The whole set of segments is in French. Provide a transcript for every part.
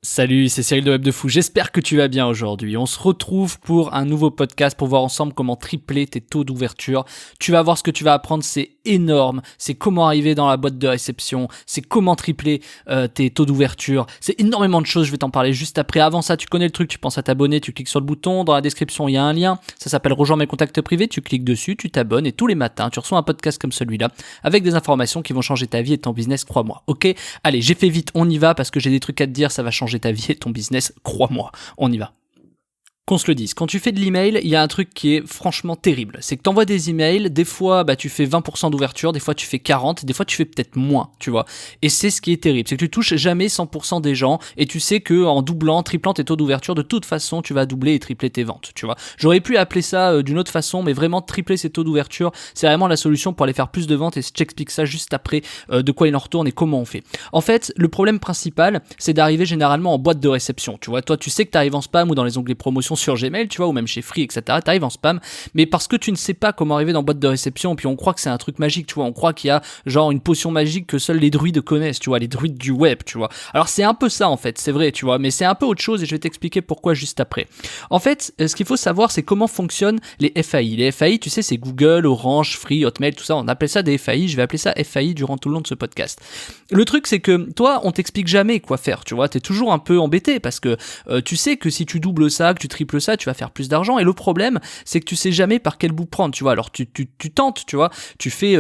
Salut, c'est Cyril de Web de Fou, j'espère que tu vas bien aujourd'hui. On se retrouve pour un nouveau podcast pour voir ensemble comment tripler tes taux d'ouverture. Tu vas voir ce que tu vas apprendre, c'est énorme. C'est comment arriver dans la boîte de réception, c'est comment tripler tes taux d'ouverture. C'est énormément de choses, je vais t'en parler juste après. Avant ça, tu connais le truc, tu penses à t'abonner, tu cliques sur le bouton. Dans la description, il y a un lien, ça s'appelle Rejoins mes contacts privés. Tu cliques dessus, tu t'abonnes et tous les matins, tu reçois un podcast comme celui-là avec des informations qui vont changer ta vie et ton business, crois-moi. Ok, allez, j'ai fait vite, on y va parce que j'ai des trucs à te dire, ça va changer ta vie et ton business, crois-moi, on y va. Qu'on se le dise, quand tu fais de l'email, il y a un truc qui est franchement terrible. C'est que tu envoies des emails, des fois tu fais 20% d'ouverture, des fois tu fais 40%, des fois tu fais peut-être moins, tu vois. Et c'est ce qui est terrible, c'est que tu touches jamais 100% des gens et tu sais que en doublant, triplant tes taux d'ouverture, de toute façon tu vas doubler et tripler tes ventes, tu vois. J'aurais pu appeler ça d'une autre façon, mais vraiment tripler ces taux d'ouverture, c'est vraiment la solution pour aller faire plus de ventes et je t'explique ça juste après de quoi il en retourne et comment on fait. En fait, le problème principal, c'est d'arriver généralement en boîte de réception, tu vois. Toi, tu sais que tu arrives en spam ou dans les onglets promotions sur Gmail, tu vois, ou même chez Free, etc. T'arrives en spam, mais parce que tu ne sais pas comment arriver dans boîte de réception, puis on croit que c'est un truc magique, tu vois, on croit qu'il y a genre une potion magique que seuls les druides connaissent, tu vois, les druides du web, tu vois. Alors c'est un peu ça en fait, c'est vrai, tu vois, mais c'est un peu autre chose et je vais t'expliquer pourquoi juste après. En fait, ce qu'il faut savoir, c'est comment fonctionnent les FAI. Les FAI, tu sais, c'est Google, Orange, Free, Hotmail, tout ça, on appelle ça des FAI, je vais appeler ça FAI durant tout le long de ce podcast. Le truc, c'est que toi, on t'explique jamais quoi faire, tu vois, t'es toujours un peu embêté parce que tu sais que si tu doubles ça, que tu triples ça, tu vas faire plus d'argent et le problème c'est que tu sais jamais par quel bout prendre, tu vois. Alors tu tentes, tu vois, tu fais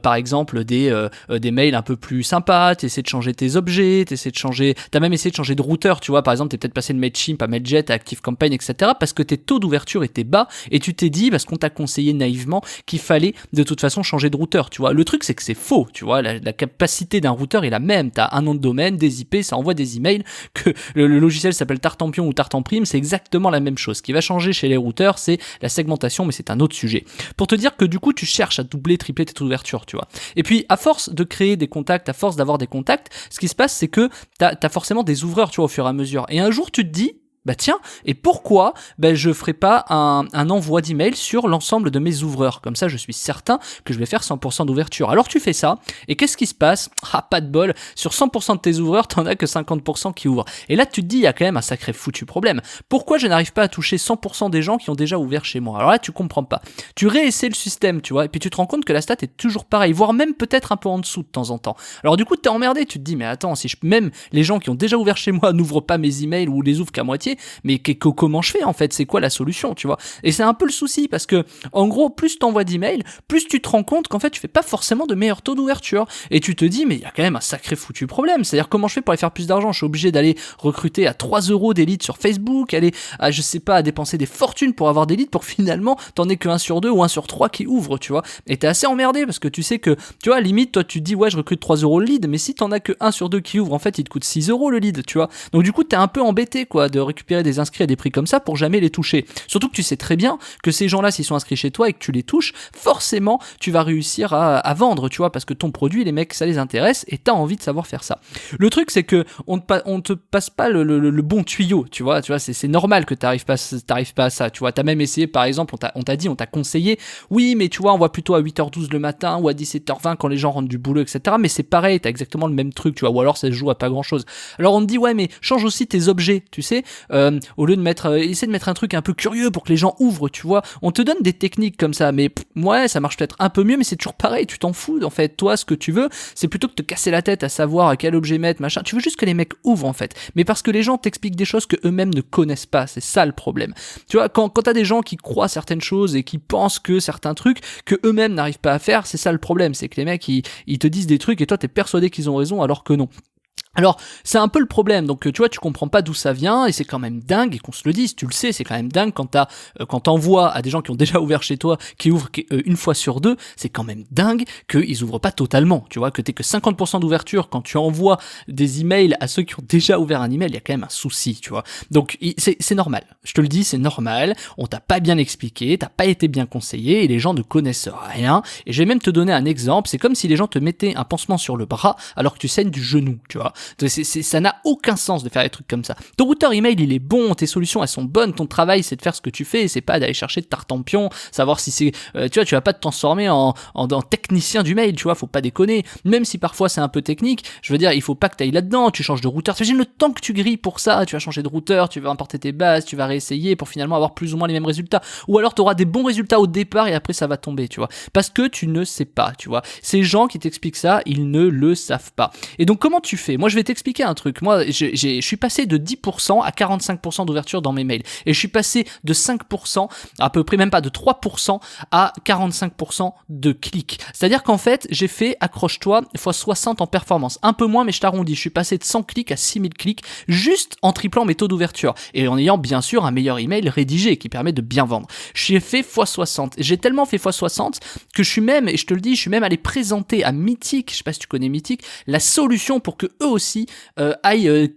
par exemple des mails un peu plus sympas, tu essaies de changer tes objets, t'as même essayé de changer de routeur, tu vois, par exemple t'es peut-être passé de Mailchimp à Mailjet à ActiveCampaign, etc. parce que tes taux d'ouverture étaient bas et tu t'es dit, parce qu'on t'a conseillé naïvement qu'il fallait de toute façon changer de routeur, tu vois. Le truc c'est que c'est faux, tu vois, la capacité d'un routeur est la même, t'as un nom de domaine, des IP, ça envoie des emails, que le logiciel s'appelle Tartampion ou Tartamprime, c'est exactement la même chose. Ce qui va changer chez les routeurs, c'est la segmentation, mais c'est un autre sujet. Pour te dire que du coup, tu cherches à doubler, tripler tes taux d'ouverture, tu vois. Et puis, à force de créer des contacts, à force d'avoir des contacts, ce qui se passe, c'est que t'as forcément des ouvreurs, tu vois, au fur et à mesure. Et un jour, tu te dis, bah tiens, et pourquoi je ferai pas un envoi d'email sur l'ensemble de mes ouvreurs? Comme ça, je suis certain que je vais faire 100% d'ouverture. Alors tu fais ça, et qu'est-ce qui se passe? Ah, pas de bol, sur 100% de tes ouvreurs, t'en as que 50% qui ouvrent. Et là, tu te dis, il y a quand même un sacré foutu problème. Pourquoi je n'arrive pas à toucher 100% des gens qui ont déjà ouvert chez moi? Alors là, tu comprends pas. Tu réessaies le système, tu vois, et puis tu te rends compte que la stat est toujours pareille, voire même peut-être un peu en dessous de temps en temps. Alors du coup, t'es emmerdé, tu te dis, mais attends, si même les gens qui ont déjà ouvert chez moi n'ouvrent pas mes emails ou les ouvrent qu'à moitié, mais comment je fais en fait? C'est quoi la solution, tu vois? Et c'est un peu le souci parce que en gros, plus t'envoies d'emails, plus tu te rends compte qu'en fait tu fais pas forcément de meilleurs taux d'ouverture et tu te dis mais il y a quand même un sacré foutu problème. C'est-à-dire comment je fais pour aller faire plus d'argent? Je suis obligé d'aller recruter à 3 € des leads sur Facebook, aller à je sais pas à dépenser des fortunes pour avoir des leads pour finalement t'en aies que 1 sur 2 ou 1 sur 3 qui ouvrent, tu vois? Et t'es assez emmerdé parce que tu sais que tu vois limite toi tu te dis ouais je recrute 3 € le lead, mais si t'en as que 1 sur 2 qui ouvre en fait il te coûte 6 € le lead, tu vois? Donc du coup t'es un peu embêté quoi de récupérer des inscrits à des prix comme ça pour jamais les toucher. Surtout que tu sais très bien que ces gens-là, s'ils sont inscrits chez toi et que tu les touches, forcément, tu vas réussir à vendre, tu vois, parce que ton produit, les mecs, ça les intéresse et t'as envie de savoir faire ça. Le truc, c'est que on te passe pas le bon tuyau, tu vois, c'est normal que t'arrives pas à ça, tu vois. T'as même essayé, par exemple, on t'a conseillé, oui, mais tu vois, on voit plutôt à 8h12 le matin ou à 17h20 quand les gens rentrent du boulot, etc. Mais c'est pareil, t'as exactement le même truc, tu vois, ou alors ça se joue à pas grand chose. Alors on te dit, ouais, mais change aussi tes objets, tu sais, au lieu de mettre, essaie de mettre un truc un peu curieux pour que les gens ouvrent, tu vois. On te donne des techniques comme ça, mais ouais, ça marche peut-être un peu mieux, mais c'est toujours pareil, tu t'en fous, en fait. Toi, ce que tu veux, c'est plutôt que te casser la tête à savoir à quel objet mettre, machin. Tu veux juste que les mecs ouvrent, en fait. Mais parce que les gens t'expliquent des choses que eux-mêmes ne connaissent pas, c'est ça le problème. Tu vois, quand t'as des gens qui croient certaines choses et qui pensent que certains trucs que eux-mêmes n'arrivent pas à faire, c'est ça le problème, c'est que les mecs, ils te disent des trucs et toi, t'es persuadé qu'ils ont raison alors que non. Alors, c'est un peu le problème, donc tu vois, tu comprends pas d'où ça vient, et c'est quand même dingue, et qu'on se le dise, tu le sais, c'est quand même dingue quand t'envoies à des gens qui ont déjà ouvert chez toi, qui ouvrent une fois sur deux, c'est quand même dingue qu'ils ouvrent pas totalement, tu vois, que t'aies que 50% d'ouverture quand tu envoies des emails à ceux qui ont déjà ouvert un email, il y a quand même un souci, tu vois. Donc, c'est normal, je te le dis, c'est normal, on t'a pas bien expliqué, t'as pas été bien conseillé, et les gens ne connaissent rien, et je vais même te donner un exemple, c'est comme si les gens te mettaient un pansement sur le bras, alors que tu saignes du genou, tu vois. Donc, ça n'a aucun sens de faire des trucs comme ça. Ton routeur email, il est bon, tes solutions, elles sont bonnes, ton travail, c'est de faire ce que tu fais, c'est pas d'aller chercher de tartempion, savoir si c'est, tu vois, tu vas pas te transformer en technicien du mail, tu vois, faut pas déconner. Même si parfois c'est un peu technique, je veux dire, il faut pas que tu ailles là-dedans, tu changes de routeur. T'imagines le temps que tu grilles pour ça, tu vas changer de routeur, tu vas importer tes bases, tu vas réessayer pour finalement avoir plus ou moins les mêmes résultats. Ou alors tu auras des bons résultats au départ et après ça va tomber, tu vois. Parce que tu ne sais pas, tu vois. Ces gens qui t'expliquent ça, ils ne le savent pas. Et donc comment tu fais ? Moi je vais t'expliquer un truc. Moi je suis passé de 10% à 45% d'ouverture dans mes mails. Et je suis passé de 5%, à peu près même pas de 3% à 45% de clics. C'est-à-dire qu'en fait, j'ai fait, accroche-toi, x 60 en performance. Un peu moins, mais je t'arrondis. Je suis passé de 100 clics à 6000 clics juste en triplant mes taux d'ouverture. Et en ayant bien sûr un meilleur email rédigé qui permet de bien vendre. J'ai fait x 60. J'ai tellement fait x 60 que je suis même, et je te le dis, je suis même allé présenter à Mythic, je sais pas si tu connais Mythic, la solution pour que eux aussi aillent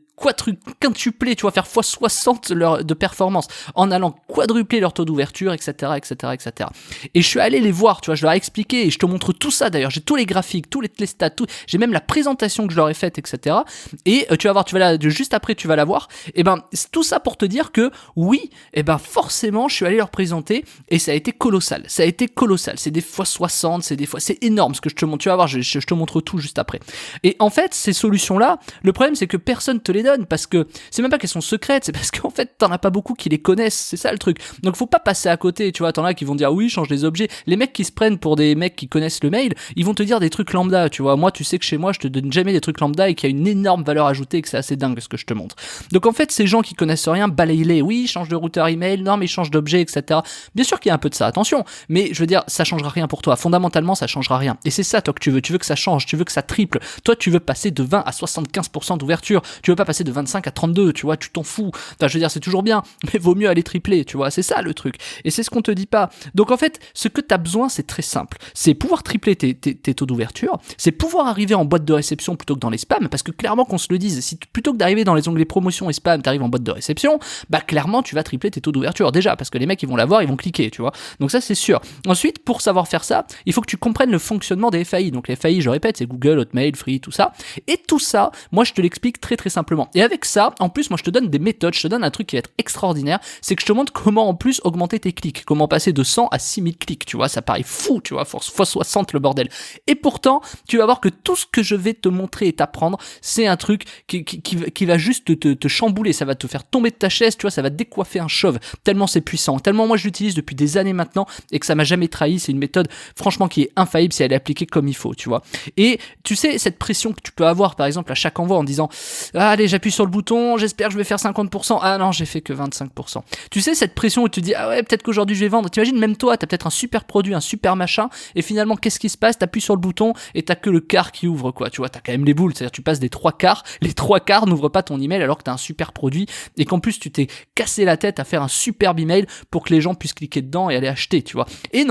quintupler, tu vois, faire x 60 de performance en allant quadrupler leur taux d'ouverture, etc., etc., etc. Et je suis allé les voir, tu vois, je leur ai expliqué et je te montre tout ça d'ailleurs. J'ai tous les graphiques, tous les stats, j'ai même la présentation que je leur ai faite, etc. Et tu vas voir, juste après, tu vas la voir. Et ben, c'est tout ça pour te dire que oui, et ben forcément, je suis allé leur présenter et ça a été colossal. Ça a été colossal. C'est des x 60, c'est énorme ce que je te montre. Tu vas voir, je te montre tout juste après. Et en fait, ces solutions-là, le problème c'est que personne te les donne parce que c'est même pas qu'elles sont secrètes, c'est parce qu'en fait t'en as pas beaucoup qui les connaissent, c'est ça le truc. Donc faut pas passer à côté, tu vois, t'en as qui vont dire oui, change les objets. Les mecs qui se prennent pour des mecs qui connaissent le mail, ils vont te dire des trucs lambda, tu vois. Moi, tu sais que chez moi, je te donne jamais des trucs lambda et qu'il y a une énorme valeur ajoutée et que c'est assez dingue ce que je te montre. Donc en fait, ces gens qui connaissent rien, balaye-les. Oui, change de routeur email, non mais change d'objet, etc. Bien sûr qu'il y a un peu de ça, attention, mais je veux dire, ça changera rien pour toi. Fondamentalement, ça changera rien. Et c'est ça toi que tu veux que ça change, tu veux que ça triple. Toi, tu veux passer de 20 à 75% d'ouverture. Tu veux pas passer de 25 à 32, tu vois, tu t'en fous. Enfin, je veux dire, c'est toujours bien, mais vaut mieux aller tripler, tu vois, c'est ça le truc. Et c'est ce qu'on te dit pas. Donc en fait, ce que tu as besoin, c'est très simple. C'est pouvoir tripler tes taux d'ouverture, c'est pouvoir arriver en boîte de réception plutôt que dans les spams, parce que clairement qu'on se le dise, si plutôt que d'arriver dans les onglets promotion et spam, t'arrives en boîte de réception, bah clairement tu vas tripler tes taux d'ouverture déjà, parce que les mecs ils vont l'avoir, ils vont cliquer, tu vois. Donc ça c'est sûr. Ensuite, pour savoir faire ça, il faut que tu comprennes le fonctionnement des FAI. Donc les FAI, je répète, c'est Google, Hotmail, Free, tout ça. Et tout ça, moi je te l'explique très très simplement. Et avec ça, en plus, moi je te donne des méthodes, je te donne un truc qui va être extraordinaire, c'est que je te montre comment en plus augmenter tes clics, comment passer de 100 à 6000 clics, tu vois, ça paraît fou, tu vois, force x 60 le bordel. Et pourtant, tu vas voir que tout ce que je vais te montrer et t'apprendre, c'est un truc qui va juste te chambouler, ça va te faire tomber de ta chaise, tu vois, ça va décoiffer un chauve, tellement c'est puissant, tellement moi je l'utilise depuis des années maintenant et que ça m'a jamais trahi, c'est une méthode franchement qui est infaillible si elle est appliquée comme il faut, tu vois. Et tu sais, cette pression que tu peux avoir par exemple à chaque envoi en disant ah, allez, j'appuie sur le bouton, j'espère que je vais faire 50%, ah non, j'ai fait que 25%. Tu sais, cette pression où tu te dis ah ouais, peut-être qu'aujourd'hui je vais vendre, t'imagines même toi, t'as peut-être un super produit, un super machin, et finalement qu'est-ce qui se passe, t'appuies sur le bouton et t'as que le quart qui ouvre, quoi, tu vois, t'as quand même les boules, c'est-à-dire tu passes des 3/4, les 3/4 n'ouvrent pas ton email alors que t'as un super produit et qu'en plus tu t'es cassé la tête à faire un superbe email pour que les gens puissent cliquer dedans et aller acheter, tu vois. Et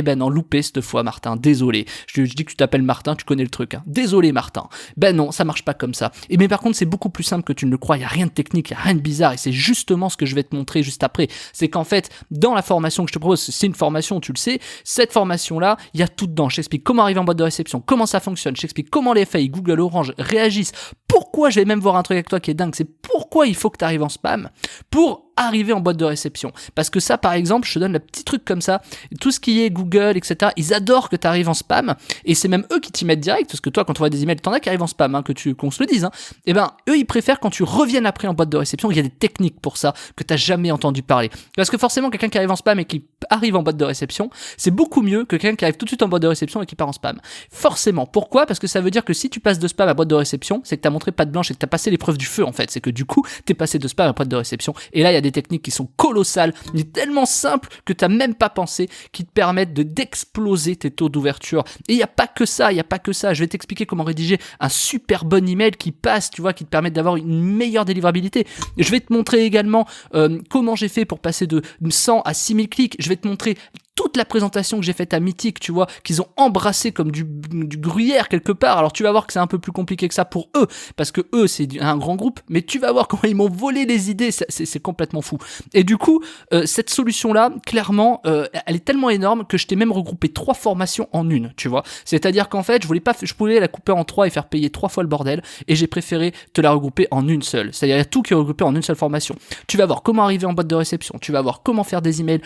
ben non, loupé cette fois Martin, désolé. Je dis que tu t'appelles Martin, tu connais le truc, hein. Désolé Martin. Ben non, ça marche pas comme ça. Et mais par contre, c'est beaucoup plus simple que tu ne le crois, il y a rien de technique, il y a rien de bizarre et c'est justement ce que je vais te montrer juste après. C'est qu'en fait, dans la formation que je te propose, c'est une formation, tu le sais, cette formation-là, il y a tout dedans. Je t'explique comment arriver en boîte de réception, comment ça fonctionne, je t'explique comment les FAI, Google, Orange réagissent, pourquoi je vais même voir un truc avec toi qui est dingue, c'est pourquoi il faut que tu arrives en spam pour arriver en boîte de réception. Parce que ça, par exemple, je te donne le petit truc comme ça, tout ce qui est Google, etc., ils adorent que tu arrives en spam, et c'est même eux qui t'y mettent direct, parce que toi, quand tu vois des emails, t'en as qui arrivent en spam, hein, qu'on se le dise, hein, et ben, eux, ils préfèrent quand tu reviennes après en boîte de réception, il y a des techniques pour ça, que t'as jamais entendu parler. Parce que forcément, quelqu'un qui arrive en spam et qui arrive en boîte de réception, c'est beaucoup mieux que quelqu'un qui arrive tout de suite en boîte de réception et qui part en spam. Forcément. Pourquoi ? Parce que ça veut dire que si tu passes de spam à boîte de réception, c'est que t'as montré patte blanche et que t'as passé l'épreuve du feu, en fait. C'est que du coup, t'es passé de spam à boîte de réception, et là, il y a des techniques qui sont colossales, mais tellement simples que t'as même pas pensé, qui te permettent d'exploser tes taux d'ouverture. Et il y a pas que ça, je vais t'expliquer comment rédiger un super bon email qui passe, tu vois, qui te permet d'avoir une meilleure délivrabilité. Je vais te montrer également comment j'ai fait pour passer de 100 à 6000 clics. Je vais te montrer toute la présentation que j'ai faite à Mythique, tu vois, qu'ils ont embrassé comme du gruyère quelque part. Alors tu vas voir que c'est un peu plus compliqué que ça pour eux, parce que eux c'est un grand groupe, mais tu vas voir comment ils m'ont volé les idées, c'est complètement fou. Et du coup, cette solution-là, clairement, elle est tellement énorme que je t'ai même regroupé 3 formations en une, tu vois. C'est-à-dire qu'en fait, je pouvais la couper en 3 et faire payer 3 fois le bordel, et j'ai préféré te la regrouper en une seule. C'est-à-dire, il y a tout qui est regroupé en une seule formation. Tu vas voir comment arriver en boîte de réception, tu vas voir comment faire des emails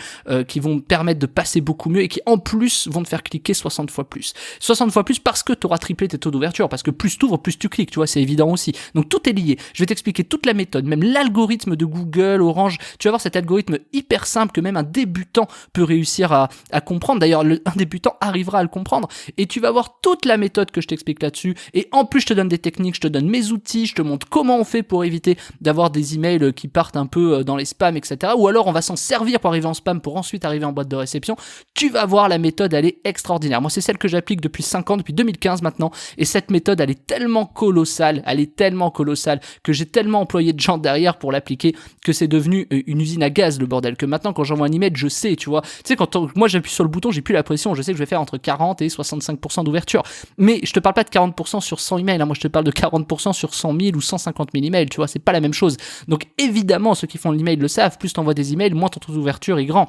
qui vont permettre de passer beaucoup mieux et qui en plus vont te faire cliquer 60 fois plus. 60 fois plus parce que tu auras triplé tes taux d'ouverture, parce que plus t'ouvres, plus tu cliques, tu vois, c'est évident aussi. Donc tout est lié. Je vais t'expliquer toute la méthode, même l'algorithme de Google, Orange. Tu vas voir cet algorithme hyper simple que même un débutant peut réussir à comprendre. D'ailleurs, un débutant arrivera à le comprendre. Et tu vas voir toute la méthode que je t'explique là-dessus. Et en plus, je te donne des techniques, je te donne mes outils, je te montre comment on fait pour éviter d'avoir des emails qui partent un peu dans les spams, etc. Ou alors, on va s'en servir pour arriver en spam pour ensuite arriver en boîte de réception. Tu vas voir, la méthode, elle est extraordinaire. Moi, c'est celle que j'applique depuis 5 ans, depuis 2015 maintenant. Et cette méthode, elle est tellement colossale que j'ai tellement employé de gens derrière pour l'appliquer que c'est devenu une usine à gaz, le bordel. Que maintenant, quand j'envoie un email, je sais, tu vois. Tu sais, moi j'appuie sur le bouton, j'ai plus la pression, je sais que je vais faire entre 40 et 65% d'ouverture. Mais je te parle pas de 40% sur 100 emails, hein. Moi je te parle de 40% sur 100 000 ou 150 000 emails, tu vois, c'est pas la même chose. Donc évidemment, ceux qui font l'email le savent, plus t'envoies des emails, moins ton taux d'ouverture est grand.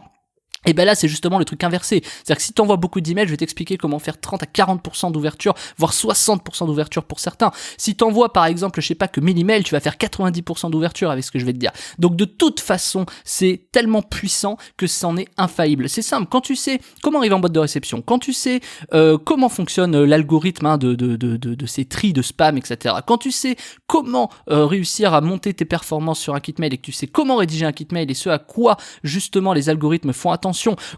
Et ben là, c'est justement le truc inversé. C'est-à-dire que si tu envoies beaucoup d'emails, je vais t'expliquer comment faire 30 à 40% d'ouverture, voire 60% d'ouverture pour certains. Si tu envoies, par exemple, je sais pas, que 1000 emails, tu vas faire 90% d'ouverture avec ce que je vais te dire. Donc, de toute façon, c'est tellement puissant que c'en est infaillible. C'est simple. Quand tu sais comment arriver en boîte de réception, quand tu sais comment fonctionne l'algorithme de ces tris de spam, etc. Quand tu sais comment réussir à monter tes performances sur un kit mail et que tu sais comment rédiger un kit mail et ce à quoi, justement, les algorithmes font attention.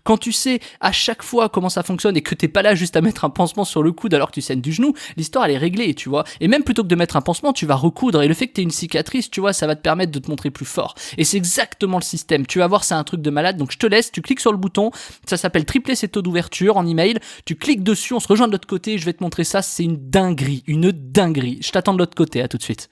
Quand tu sais à chaque fois comment ça fonctionne et que t'es pas là juste à mettre un pansement sur le coude alors que tu saignes du genou, l'histoire elle est réglée, tu vois. Et même plutôt que de mettre un pansement, tu vas recoudre, et le fait que t'aies une cicatrice, tu vois, ça va te permettre de te montrer plus fort. Et c'est exactement le système. Tu vas voir, c'est un truc de malade. Donc je te laisse, tu cliques sur le bouton, ça s'appelle tripler ses taux d'ouverture en email. Tu cliques dessus, on se rejoint de l'autre côté, je vais te montrer ça, c'est une dinguerie. Je t'attends de l'autre côté, à tout de suite.